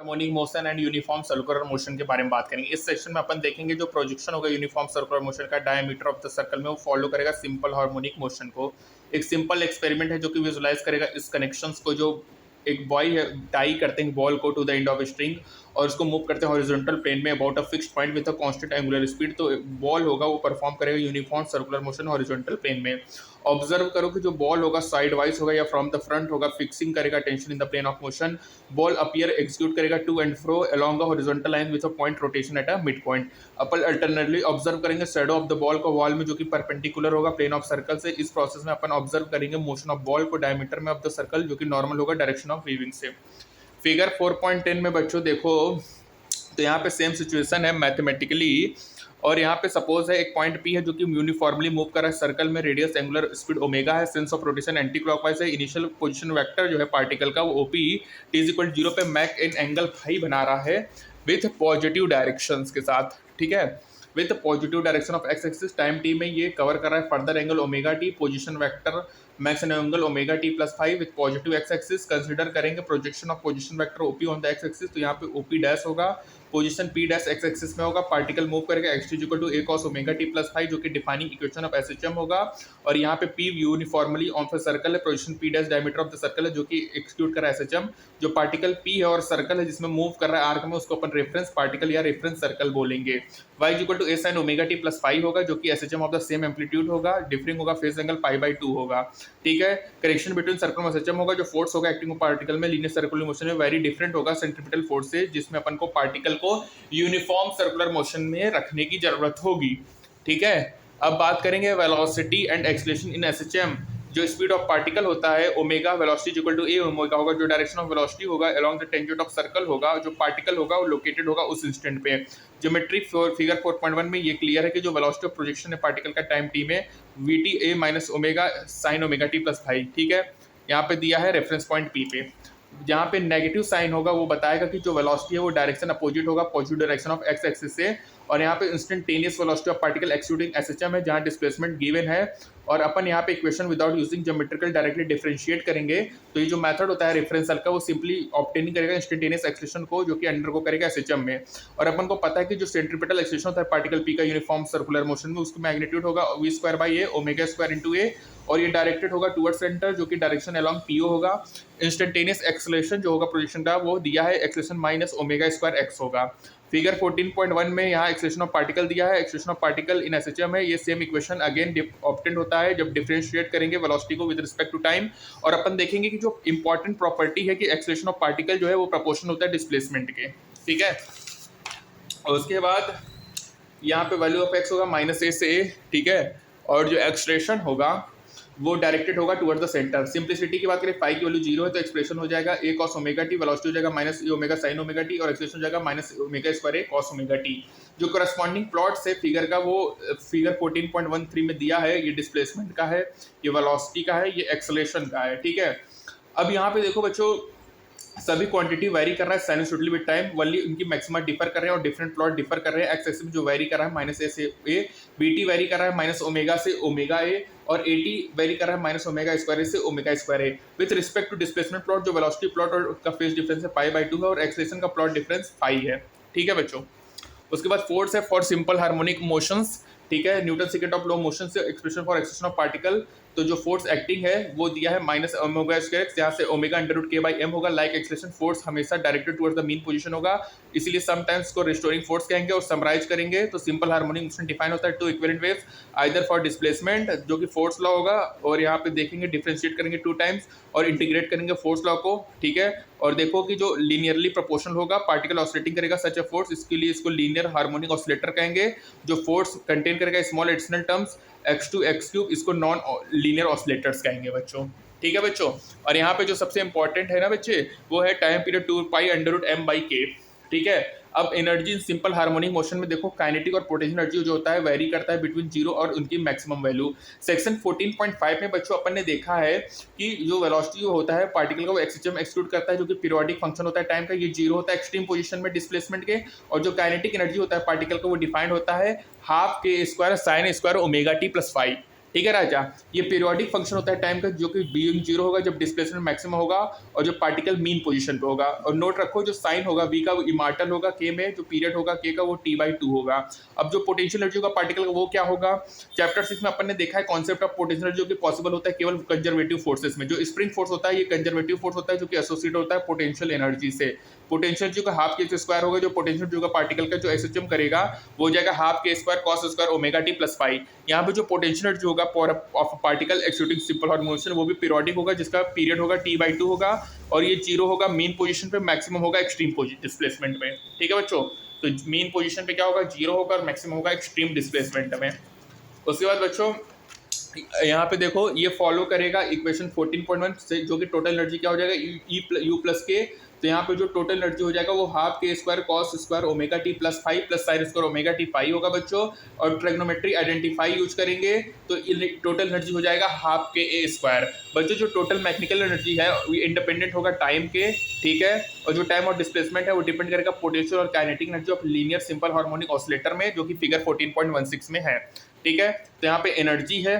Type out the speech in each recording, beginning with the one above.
Harmonic motion and uniform circular motion के बारे में बात करेंगे। इस सेक्शन में अपन देखेंगे जो प्रोजेक्शन होगा यूनिफॉर्म सर्कुलर मोशन का डायमीटर ऑफ द सर्कल में वो फॉलो करेगा सिंपल हार्मोनिक मोशन को। एक सिंपल एक्सपेरिमेंट है जो कि विजुलाइज करेगा इस कनेक्शंस को। जो एक बॉय है टाई करते हैं बॉल को to the end of string और उसको मूव करते हैं हॉरिजॉन्टल प्लेन में about a fixed point with a constant angular speed. तो बॉल होगा वो परफॉर्म करेगा uniform circular motion horizontal plane में। ऑब्जर्व करो कि जो बॉल होगा साइड वाइज होगा या फ्रॉम द फ्रंट होगा, फिक्सिंग करेगा tension in the plane of motion. Ball appear execute करेगा to and fro along a horizontal line with a point rotation at a mid point. Upon alternately observe करेंगे shadow of the ball को wall में जो कि perpendicular होगा plane of circle से। इस process में अपन ऑब्जर्व करेंगे मोशन ऑफ बॉल को डायमीटर में ऑफ द सर्कल जो कि नॉर्मल होगा डायरेक्शन ऑफ वीविंग से। फिगर 4.10 में बच्चों देखो तो यहाँ पे सेम सिचुएशन है मैथमेटिकली। और यहाँ पे सपोज है एक पॉइंट पी है जो कि यूनिफॉर्मली मूव कर रहा है सर्कल में, रेडियस एंगुलर स्पीड ओमेगा है, sense of rotation anti clockwise है, इनिशियल पोजीशन वेक्टर जो है पार्टिकल का वो ओपी टी इज इक्वल 0 पे मैक इन एंगल फाई बना रहा है विथ पॉजिटिव डायरेक्शंस के साथ, ठीक है, with positive direction of X axis. Time T में ये कवर कर रहा है further angle omega T, position vector max angle omega T plus 5 with positive X axis. Consider करेंगे projection of position vector OP on the X axis, तो यहाँ पे OP dash होगा, position P dash X axis में होगा, particle move करेगा X T equal to A cos omega T plus 5 जो कि डिफाइनिंग इक्वेशन ऑफ एसएचएम होगा। और यहाँ पे पी यूनिफॉर्मली ऑफ सर्कल है, position P dash diameter of the circle है जो कि एक्सक्यूट कर रहा है एसएचएम। जो पार्टिकल पी है और सर्कल है जिसमें मूव कर रहा है आर्क में उसको अपन रेफरेंस पार्टिकल या रेफरेंस सर्कल बोलेंगे। Y equal to A sine omega T plus 5 होगा जो कि SHM of the same amplitude होगा, डिफरिंग होगा फेज एंगल पाई बाई 2 होगा, ठीक है। करेक्शन बिटवीन सर्कल और एसएचएम होगा। जो फोर्स होगा एक्टिंग पार्टिकल में लीनियर सर्कुलर मोशन में वेरी डिफरेंट होगा सेंट्रीपिटल फोर्स से, जिसमें अपन को पार्टिकल को यूनिफॉर्म सर्कुलर मोशन में रखने की जरूरत होगी, ठीक है। अब बात करेंगे velocity and acceleration in SHM. जो स्पीड ऑफ पार्टिकल होता है omega, velocity equal to A omega होगा। जो डायरेक्शन ऑफ वेलोसिटी होगा along the tangent of circle होगा। जो पार्टिकल होगा वो लोकेटेड होगा उस इंस्टेंट पे। ज्योमेट्री फिगर 4.1 में ये क्लियर है कि जो वेलोसिटी ऑफ प्रोजेक्शन है पार्टिकल का टाइम टी में we T A minus omega sine omega T plus 5, ठीक है। यहाँ पे दिया है रेफरेंस पॉइंट पी पे। जहाँ पे नेगेटिव साइन होगा वो बताएगा कि जो वेलोसिटी है वो डायरेक्शन अपोजिट होगा positive direction of X axis से। और यहाँ पे instantaneous velocity of particle excluding SHM है जहाँ डिस्प्लेसमेंट गिवन है। और अपन यहाँ पे equation without using geometrical directly differentiate करेंगे। तो ये जो मेथड होता है रेफरेंसल का वो सिंपली ऑब्टेनिंग करेगा इंस्टेंटेनियस एक्सेलरेशन को जो कि अंडर को करेगा एसएचएम में। और अपन को पता है कि जो सेंट्रीपिटल एक्सेलरेशन होता है पार्टिकल पी का यूनिफॉर्म सर्कुलर मोशन में उसका मैग्नीट्यूड होगा V square by A omega square into A. और ये डायरेक्टेड होगा टुवर्ड सेंटर जो कि डायरेक्शन अलोंग पीओ होगा। इंस्टेंटेनियस एक्सेलरेशन जो होगा प्रोजेक्शन का वो दिया है acceleration minus omega square X होगा। फिगर 14.1 में यहाँ एक्सेलरेशन ऑफ पार्टिकल दिया है, acceleration of particle in SHM है। ये सेम इक्वेशन अगेन ऑब्टेंड होता है जब डिफरेंशिएट करेंगे वेलोसिटी को विद रिस्पेक्ट टू टाइम। और अपन देखेंगे कि जो इंपॉर्टेंट प्रॉपर्टी है कि एक्सेलरेशन ऑफ पार्टिकल जो है वो प्रोपोर्शनल होता है डिस्प्लेसमेंट के, ठीक है। और उसके बाद यहाँ पे वैल्यू ऑफ एक्स होगा माइनस ए से ए, ठीक है। और जो एक्सलेशन होगा वो डायरेक्टेड होगा टुवर्ड द सेंटर। सिंप्लिसिटी की बात करें फाई की वैल्यू 0 है तो एक्सप्रेशन हो जाएगा ए कॉस ओमेगा टी, वेलोसिटी हो जाएगा माइनस ए ओमेगा साइन ओमेगा टी और एक्सप्रेशन हो जाएगा minus omega square A cos omega T. जो करस्पॉन्डिंग प्लॉट से फिगर का वो फिगर 14.13 में दिया है, ये डिस्प्लेसमेंट का है, ये वेलोसिटी का है, ये एक्सेलरेशन का है, ठीक है। अब यहाँ पे देखो बच्चों सभी क्वांटिटी वेरी कर रहा है साइनसॉइडली विद टाइम, वनली उनकी मैक्सिमा डिफर कर रहे हैं और डिफरेंट प्लॉट डिफर कर रहे हैं। एक्स एक्सिस में जो वेरी कर रहा है माइनस ए से ए, बीटी वेरी कर रहा है माइनस ओमेगा से ओमेगा ए और एटी वेरी कर रहा है माइनस ओमेगा स्क्वायर ए से omega square A. With respect to displacement plot जो वेलोसिटी प्लॉट और उसका फेज डिफरेंस है पाई बाई 2 है और एक्सेलरेशन का प्लॉट डिफरेंस पाई है, ठीक है बच्चों। उसके बाद फोर्स है फॉर सिंपल हार्मोनिक मोशंस, ठीक है। Newton second of law motion से expression for acceleration of particle. तो जो फोर्स एक्टिंग है वो दिया है माइनस ओमेगा स्क्वायर, जहाँ से ओमेगा अंडर रूट के बाई एम होगा। लाइक एक्सेलरेशन फोर्स हमेशा directed towards the mean position होगा, इसीलिए समटाइम्स को रिस्टोरिंग फोर्स कहेंगे। और समराइज करेंगे तो सिंपल हार्मोनिक मोशन डिफाइन होता है to equivalent waves either for displacement जो कि फोर्स लॉ होगा, और यहाँ पे देखेंगे डिफरेंशिएट करेंगे 2 टाइम्स और इंटीग्रेट करेंगे फोर्स लॉ को, ठीक है। और देखो कि जो लीनियरली प्रोपोर्शनल होगा पार्टिकल ऑसिलेटिंग करेगा सच अ फोर्स, इसके लिए इसको लीनियर हार्मोनिक ऑसिलेटर कहेंगे। जो फोर्स कंटेन करेगा small additional terms x2 x3 इसको नॉन लीनियर ऑसिलेटर्स कहेंगे बच्चों, ठीक है बच्चों। और यहाँ पे जो सबसे इंपॉर्टेंट है ना बच्चे वो है time period 2 pi under root M by K, ठीक है। अब energy in simple harmonic motion में देखो काइनेटिक और पोटेंशियल एनर्जी जो होता है वेरी करता है बिटवीन 0 और उनकी मैक्सिमम वैल्यू। सेक्शन 14.5 में बच्चों अपन ने देखा है कि जो वेलोसिटी होता है पार्टिकल का वो एक्सएचएम एक्सक्लूड करता है जो कि पीरियोडिक फंक्शन होता है टाइम का, ये 0 होता है एक्सट्रीम पोजीशन में डिस्प्लेसमेंट के। और जो काइनेटिक एनर्जी होता है पार्टिकल का वो डिफाइंड होता है हाफ के square sine square omega T plus 5, ठीक है राजा। ये पीरियोडिक फंक्शन होता है टाइम का, जो कि बीइंग जीरो होगा जब डिस्प्लेसमेंट मैक्सिमम होगा और जो पार्टिकल मीन पोजीशन पे होगा। और नोट रखो जो साइन होगा वी का वो इमार्टल होगा, के में जो पीरियड होगा के का वो t/2 होगा। अब जो पोटेंशियल एनर्जी होगा पार्टिकल का वो क्या होगा, चैप्टर 6 में अपन ने देखा है कॉन्सेप्ट ऑफ पोटेंशियल एनर्जी, जो कि पॉसिबल होता है केवल कंजर्वेटिव फोर्सेस में। जो स्प्रिंग फोर्स होता है ये कंजर्वेटिव फोर्स होता है, जो कि एसोसिएट होता है पोटेंशियल एनर्जी से। पोटेंशियल जो का हाफ के स्क्वायर होगा, जो पोटेंशियल जो का पार्टिकल का जो एसएचएम करेगा वो हो जाएगा हाफ के square cos square omega T plus five. यहाँ पे जो पोटेंशियल एनर्जी होगा of particle executing simple harmonic motion वो भी पीरियोडिक होगा, जिसका पीरियड होगा t/2 होगा और ये जीरो होगा मीन पोजीशन पे, मैक्सिमम होगा एक्सट्रीम डिस्प्लेसमेंट में। ठीक है बच्चों, तो मीन पोजीशन पे क्या होगा, जीरो होगा और मैक्सिमम होगा एक्सट्रीम डिस्प्लेसमेंट में। उसके बाद बच्चों यहाँ पे देखो ये फॉलो करेगा इक्वेशन 14.1 से, जो कि टोटल एनर्जी क्या हो जाएगा यू प्लस के। तो यहाँ पे जो टोटल एनर्जी हो जाएगा वो हाफ के square cos square omega T plus five plus sine square omega T pi होगा बच्चों। और ट्रिग्नोमेट्री आइडेंटिफाई यूज करेंगे तो टोटल एनर्जी हो जाएगा हाफ के ए स्क्वायर। बच्चों जो टोटल मैकेनिकल एनर्जी है वो इंडिपेंडेंट होगा टाइम के, ठीक है। और जो टाइम और डिस्प्लेसमेंट है वो डिपेंड करेगा पोटेंशियल और kinetic energy of linear simple harmonic oscillator में, जो कि फिगर 14.16 में है। ठीक है, तो यहाँ पे एनर्जी है,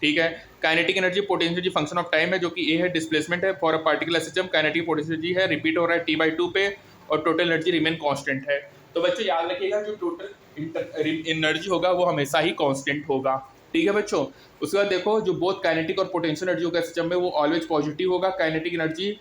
ठीक है। Kinetic energy potential energy function of time है, जो कि ए है, डिस्प्लेसमेंट है for a particular system. Kinetic potential energy है, रिपीट हो रहा है t/2 पे, और टोटल एनर्जी रिमेन कांस्टेंट है। तो बच्चों याद रखिएगा जो टोटल एनर्जी होगा वो हमेशा ही कांस्टेंट होगा, ठीक है बच्चों। उसके बाद देखो जो बोथ काइनेटिक और पोटेंशियल एनर्जी होगा सिस्टम में वो ऑलवेज पॉजिटिव होगा। काइनेटिक एनर्जी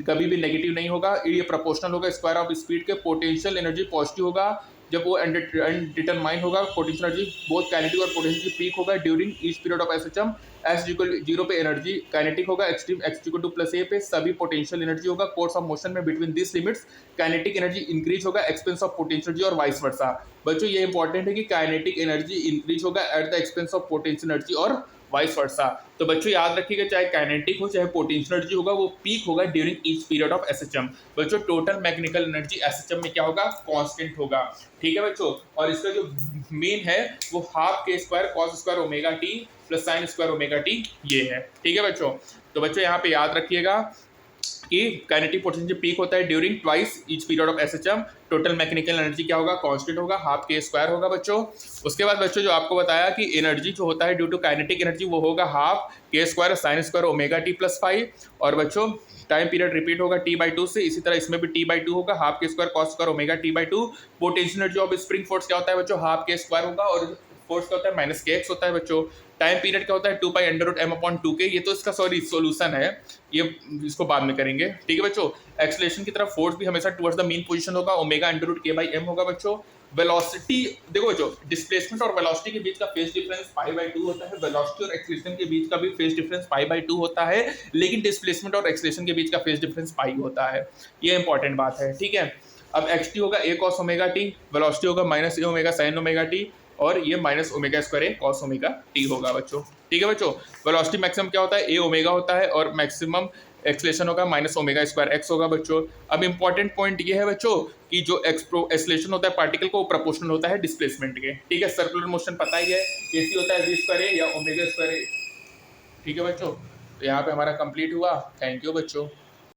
कभी भी नेगेटिव नहीं होगा, ये प्रोपोर्शनल होगा स्क्वायर ऑफ स्पीड के। पोटेंशियल एनर्जी पॉजिटिव होगा जब वो अनडिटरमाइंड होगा। पोटेंशियल एनर्जी बोथ काइनेटिक और पोटेंशियल पीक होगा during each period of SHM. S equal zero पे एनर्जी काइनेटिक होगा, extreme x equal to plus A पे सभी पोटेंशियल एनर्जी होगा। कोर्स ऑफ मोशन में between this limits kinetic energy increase होगा expense of potential energy और vice versa. बच्चों ये इंपॉर्टेंट है कि काइनेटिक एनर्जी इंक्रीज होगा at the expense of potential energy और वाइस वर्सा। तो बच्चों याद रखिएगा चाहे काइनेटिक हो चाहे पोटेंशियल एनर्जी होगा वो पीक होगा during each period of SHM. बच्चों टोटल मैकेनिकल एनर्जी एसएचएम में क्या होगा, कांस्टेंट होगा, ठीक है बच्चों। और इसका जो मेन है वो हाफ के square cos square omega T plus sine square omega T ये है, ठीक है बच्चों। तो बच्चों यहाँ पे याद रखिएगा कि काइनेटिक पोटेंशियल पीक होता है during twice each period of SHM. Total mechanical energy क्या होगा, कांस्टेंट होगा, हाफ के स्क्वायर होगा बच्चों। उसके बाद बच्चों जो आपको बताया कि एनर्जी जो होता है ड्यू टू काइनेटिक एनर्जी वो होगा हाफ के square sine square omega T plus five. और बच्चों टाइम पीरियड रिपीट होगा t/2 से, इसी तरह इसमें भी t/2 होगा, हाफ के square cos square omega t/2। Potential energy of spring force क्या होता है बच्चों, हाफ के स्क्वायर होगा, और फोर्स क्या होता है माइनस के एक्स होता है बच्चों। टाइम पीरियड क्या होता है 2π√m/2k। ये तो इसका सॉरी सॉल्यूशन है, ये इसको बाद में करेंगे, ठीक है बच्चों। एक्सेलरेशन की तरफ फोर्स भी हमेशा टुवर्ड्स द मीन पोजीशन होगा, ω√k/m होगा बच्चों। वेलोसिटी देखो बच्चों, डिस्प्लेसमेंट और वेलोसिटी के बीच का फेज डिफरेंस π/2 होता है। वेलोसिटी और एक्सेलरेशन के बीच का भी फेज डिफरेंस π/2 होता है, लेकिन डिस्प्लेसमेंट और एक्सेलरेशन के बीच का फेज डिफरेंस पाई होता है। ये इंपॉर्टेंट बात है, ठीक है। अब xt होगा a cos omega t, velocity होगा minus a omega sine omega t, और ये minus omega square A cos omega t होगा बच्चों, ठीक है बच्चों। वेलोसिटी मैक्सिमम क्या होता है, ए ओमेगा होता है, और मैक्सिमम एक्सलेशन होगा माइनस ओमेगा स्क्वायर एक्स होगा बच्चों। अब इंपॉर्टेंट पॉइंट ये है बच्चों कि जो एक्सलेशन होता है पार्टिकल को प्रोपोर्शनल होता है डिस्प्लेसमेंट के, ठीक है। सर्कुलर मोशन पता ही है, एसी होता है वी स्क्वायर ए या ओमेगा स्क्वायर ए, ठीक है बच्चों। तो यहाँ पे हमारा कंप्लीट हुआ, थैंक यू बच्चों।